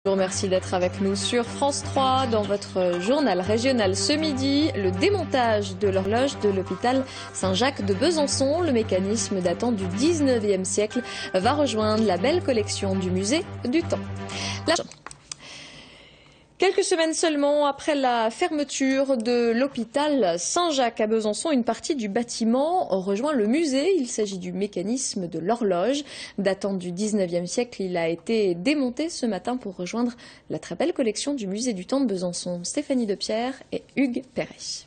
Je vous remercie d'être avec nous sur France 3 dans votre journal régional ce midi. Le démontage de l'horloge de l'hôpital Saint-Jacques de Besançon, le mécanisme datant du 19e siècle, va rejoindre la belle collection du musée du temps. Quelques semaines seulement après la fermeture de l'hôpital Saint-Jacques à Besançon, une partie du bâtiment rejoint le musée. Il s'agit du mécanisme de l'horloge. Datant du 19e siècle, il a été démonté ce matin pour rejoindre la très belle collection du musée du temps de Besançon. Stéphanie Depierre et Hugues Perret.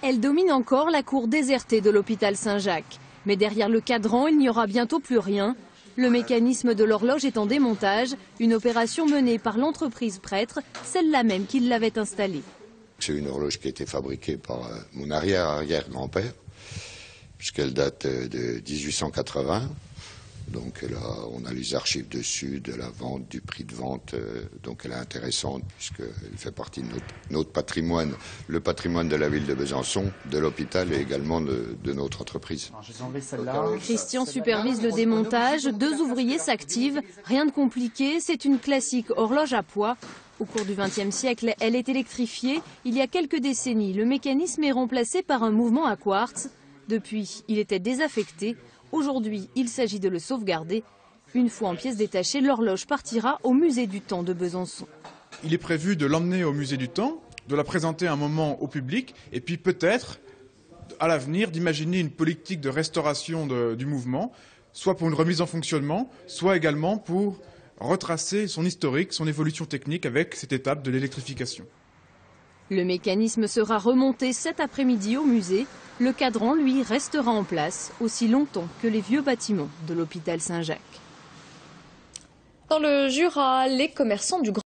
Elle domine encore la cour désertée de l'hôpital Saint-Jacques. Mais derrière le cadran, il n'y aura bientôt plus rien. Le mécanisme de l'horloge est en démontage, une opération menée par l'entreprise Prêtre, celle-là même qui l'avait installée. C'est une horloge qui a été fabriquée par mon arrière-arrière-grand-père, puisqu'elle date de 1880. Donc là, on a les archives dessus, de la vente, du prix de vente. Donc elle est intéressante puisqu'elle fait partie de notre patrimoine, le patrimoine de la ville de Besançon, de l'hôpital et également de notre entreprise. Christian supervise le démontage, 2 ouvriers s'activent. Rien de compliqué, c'est une classique horloge à poids. Au cours du XXe siècle, elle est électrifiée. Il y a quelques décennies, le mécanisme est remplacé par un mouvement à quartz. Depuis, il était désaffecté. Aujourd'hui, il s'agit de le sauvegarder. Une fois en pièces détachées, l'horloge partira au musée du temps de Besançon. Il est prévu de l'emmener au musée du temps, de la présenter un moment au public, et puis peut-être, à l'avenir, d'imaginer une politique de restauration du mouvement, soit pour une remise en fonctionnement, soit également pour retracer son historique, son évolution technique avec cette étape de l'électrification. Le mécanisme sera remonté cet après-midi au musée. Le cadran, lui, restera en place aussi longtemps que les vieux bâtiments de l'hôpital Saint-Jacques. Dans le Jura, les commerçants du